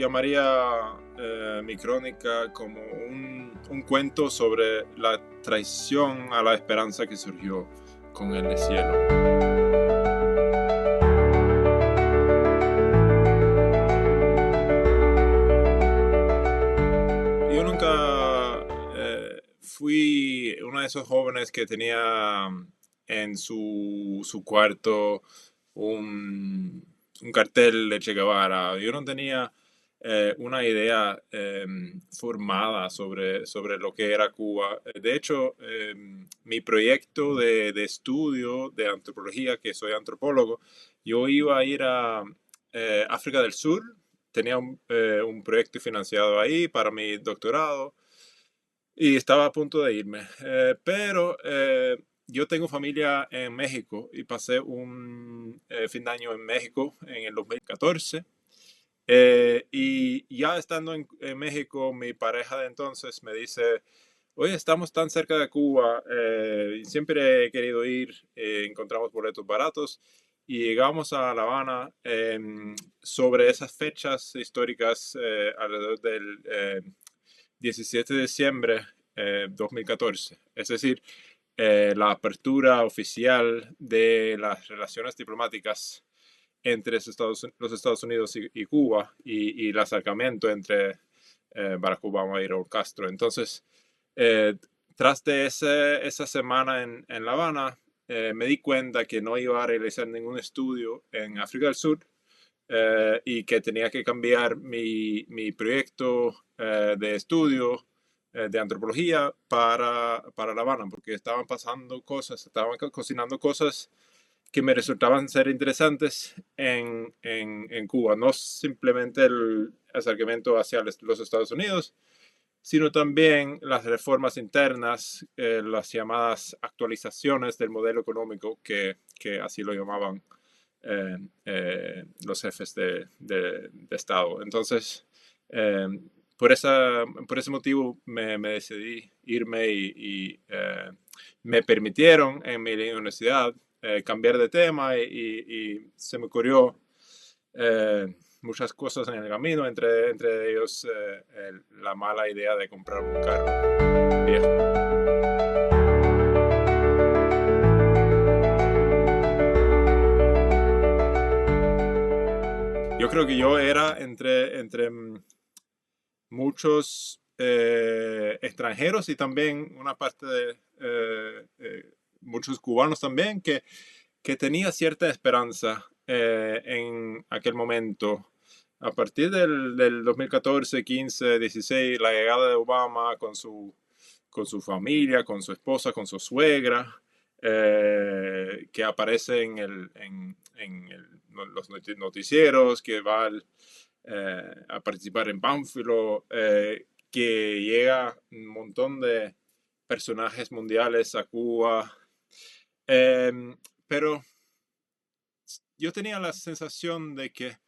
llamaría mi crónica como un cuento sobre la traición a la esperanza que surgió con el deshielo. Yo nunca fui uno de esos jóvenes que tenía en su cuarto un, un cartel de Che Guevara. Yo no tenía una idea formada sobre lo que era Cuba. De hecho, mi proyecto de estudio de antropología, que soy antropólogo, yo iba a ir a África del Sur. Tenía un proyecto financiado ahí para mi doctorado y estaba a punto de irme. Pero yo tengo familia en México y pasé un fin de año en México en el 2014. Y ya estando en México, mi pareja de entonces me dice, oye, estamos tan cerca de Cuba, siempre he querido ir, encontramos boletos baratos y llegamos a La Habana sobre esas fechas históricas alrededor del 17 de diciembre 2014. Es decir, la apertura oficial de las relaciones diplomáticas entre los Estados Unidos y Cuba y el acercamiento entre Barack Obama y Raúl Castro. Entonces, eh, tras de esa semana en La Habana, me di cuenta que no iba a realizar ningún estudio en África del Sur y que tenía que cambiar mi proyecto de estudio de antropología para La Habana, porque estaban pasando cosas, estaban cocinando cosas que me resultaban ser interesantes en Cuba. No simplemente el acercamiento hacia los Estados Unidos, sino también las reformas internas, las llamadas actualizaciones del modelo económico, que así lo llamaban los jefes de Estado. Entonces, eh, por ese motivo me decidí irme y me permitieron en mi universidad cambiar de tema y se me ocurrió muchas cosas en el camino, entre ellos la mala idea de comprar un carro viejo. Yo creo que yo era entre muchos extranjeros y también una parte de muchos cubanos también que tenía cierta esperanza en aquel momento. A partir del 2014, 15, 16, la llegada de Obama con su familia, con su esposa, con su suegra, que aparece los noticieros, que va a participar en Pánfilo, que llega un montón de personajes mundiales a Cuba. Pero yo tenía la sensación de que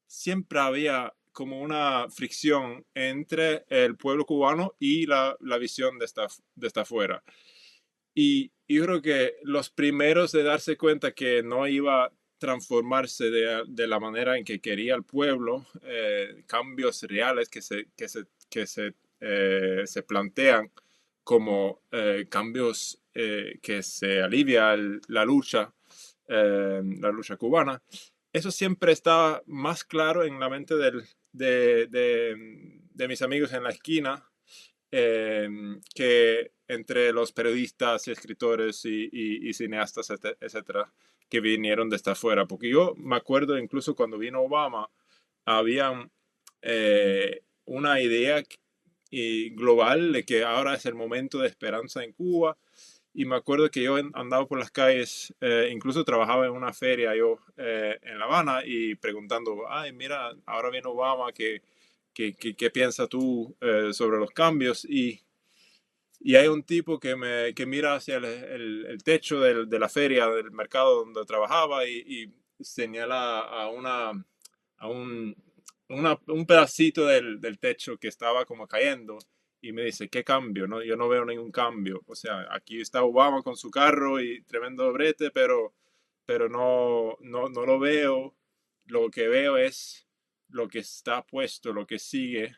siempre había como una fricción entre el pueblo cubano y la visión de esta afuera. Y yo creo que los primeros de darse cuenta que no iba a transformarse de la manera en que quería el pueblo, cambios reales se plantean como cambios que se alivia la lucha cubana. Eso siempre estaba más claro en la mente de mis amigos en la esquina que entre los periodistas y escritores y cineastas, etcétera, que vinieron desde afuera. Porque yo me acuerdo incluso cuando vino Obama, había una idea global de que ahora es el momento de esperanza en Cuba. Y me acuerdo que yo andaba por las calles, incluso trabajaba en una feria yo en La Habana y preguntando, ay, mira, ahora viene Obama, ¿qué piensas tú sobre los cambios? Y hay un tipo que mira hacia el techo de la feria, del mercado donde trabajaba y señala a un pedacito del techo que estaba como cayendo y me dice, ¿qué cambio? No, yo no veo ningún cambio. O sea, aquí está Obama con su carro y tremendo brete, pero no lo veo. Lo que veo es lo que está puesto, lo que sigue,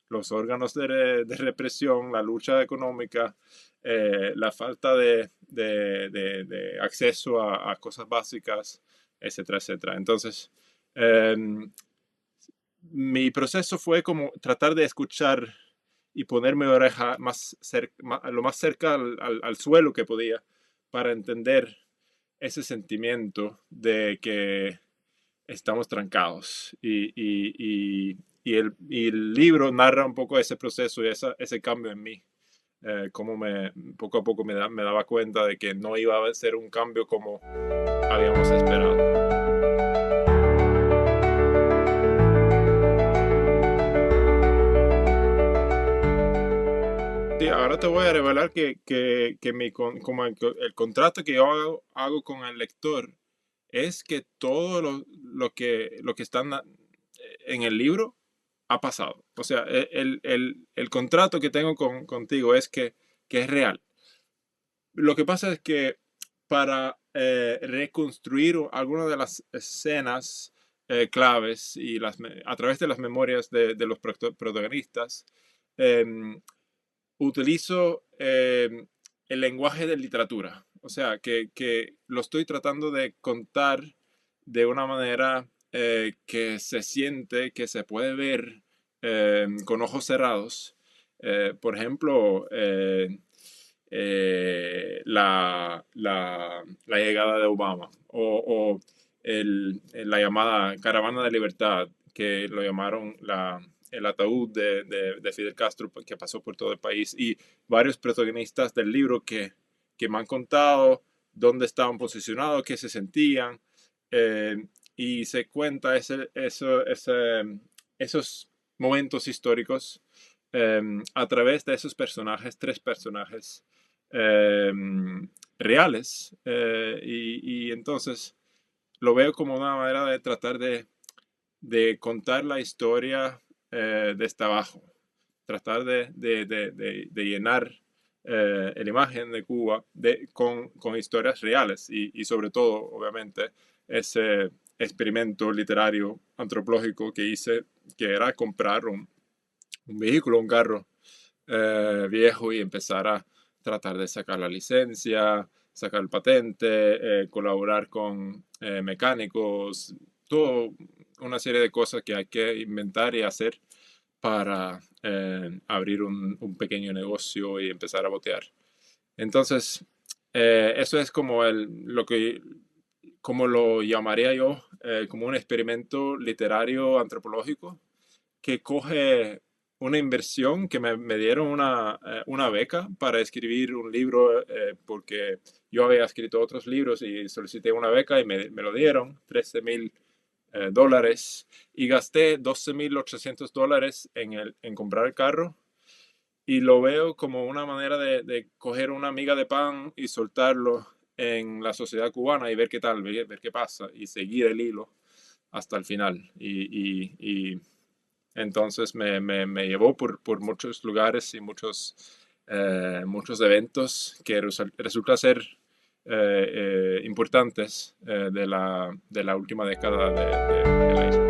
los órganos de represión, la lucha económica, la falta de acceso a cosas básicas, etcétera, etcétera. Entonces, mi proceso fue como tratar de escuchar y ponerme oreja lo más cerca al suelo que podía para entender ese sentimiento de que estamos trancados. Y el libro narra un poco ese proceso y ese cambio en mí. Cómo poco a poco me daba cuenta de que no iba a ser un cambio como habíamos esperado. Sí, ahora te voy a revelar como el contrato que yo hago con el lector es que todo lo que está en el libro ha pasado. O sea, el contrato que tengo contigo es que es real. Lo que pasa es que para reconstruir algunas de las escenas claves y a través de las memorias de los protagonistas, utilizo el lenguaje de literatura. O sea, que lo estoy tratando de contar de una manera que se siente, que se puede ver con ojos cerrados. Por ejemplo, la llegada de Obama o la llamada Caravana de Libertad, que lo llamaron el ataúd de Fidel Castro que pasó por todo el país, y varios protagonistas del libro que me han contado dónde estaban posicionados, qué se sentían, y se cuenta esos momentos históricos a través de esos personajes, tres personajes eh, reales, y entonces lo veo como una manera de tratar de contar la historia desde abajo, tratar de llenar la imagen de Cuba con historias reales y sobre todo, obviamente, ese experimento literario antropológico que hice, que era comprar un vehículo, un carro viejo y empezar a tratar de sacar la licencia, sacar el patente, colaborar con mecánicos, toda una serie de cosas que hay que inventar y hacer para abrir un pequeño negocio y empezar a botear. Entonces, eso es como como lo llamaría yo, como un experimento literario antropológico que coge una inversión que me dieron una beca para escribir un libro porque yo había escrito otros libros y solicité una beca y me lo dieron, $13,000 y gasté $12,800 en comprar el carro y lo veo como una manera de coger una miga de pan y soltarlo en la sociedad cubana y ver qué tal, ver qué pasa y seguir el hilo hasta el final. Y entonces me llevó por muchos lugares y muchos eventos que resulta ser importantes de la última década de la isla.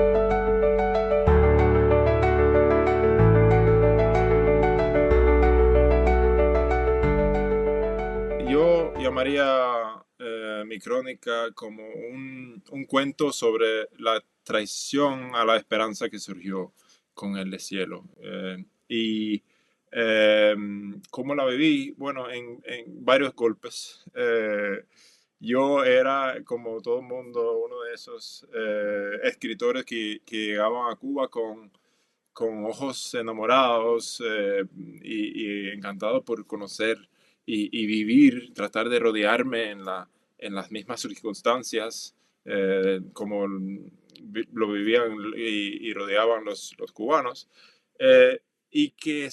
Yo llamaría mi crónica como un cuento sobre la traición a la esperanza que surgió con el deshielo. Y eh, cómo la viví, bueno, en varios golpes. Yo era, como todo el mundo, uno de esos escritores que llegaban a Cuba con ojos enamorados y encantados por conocer y vivir, tratar de rodearme en las mismas circunstancias como lo vivían y rodeaban los cubanos. Y que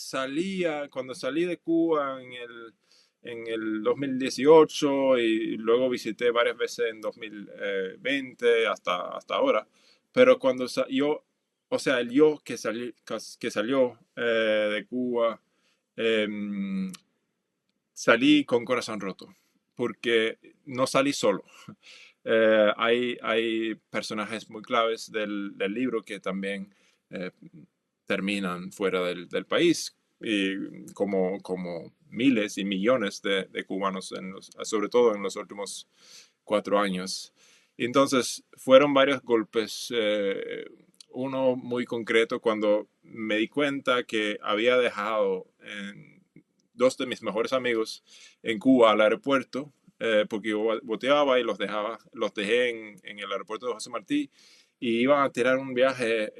cuando salí de Cuba en el 2018 y luego visité varias veces en 2020 hasta ahora, pero cuando yo, o sea, el yo que salió de Cuba, eh, salí con corazón roto, porque no salí solo. Hay personajes muy claves del libro que también eh, terminan fuera del país, y como miles y millones de cubanos, sobre todo en los últimos 4 años. Y entonces fueron varios golpes, uno muy concreto cuando me di cuenta que había dejado dos de mis mejores amigos en Cuba al aeropuerto, porque yo boteaba y los dejé en el aeropuerto de José Martí, y iban a tirar un viaje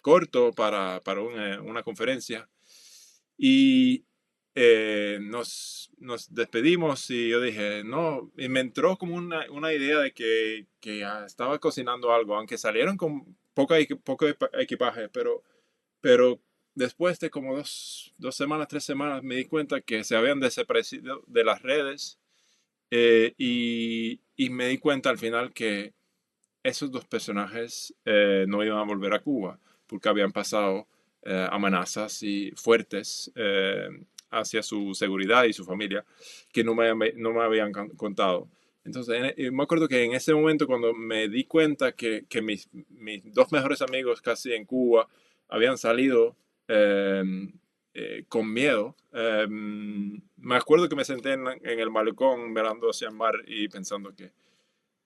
corto para una conferencia. Y nos despedimos y yo dije, no, y me entró como una idea de que estaba cocinando algo, aunque salieron con poco equipaje, pero después de como 2 semanas, 3 semanas, me di cuenta que se habían desaparecido de las redes, y me di cuenta al final que esos dos personajes no iban a volver a Cuba porque habían pasado amenazas y fuertes hacia su seguridad y su familia que no me habían contado. Entonces, me acuerdo que en ese momento, cuando me di cuenta que mis dos mejores amigos casi en Cuba habían salido eh, con miedo, me acuerdo que me senté en el balcón mirando hacia el mar y pensando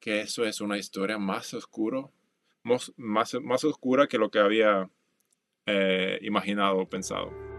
que eso es una historia más oscuro, más oscura que lo que había imaginado o pensado.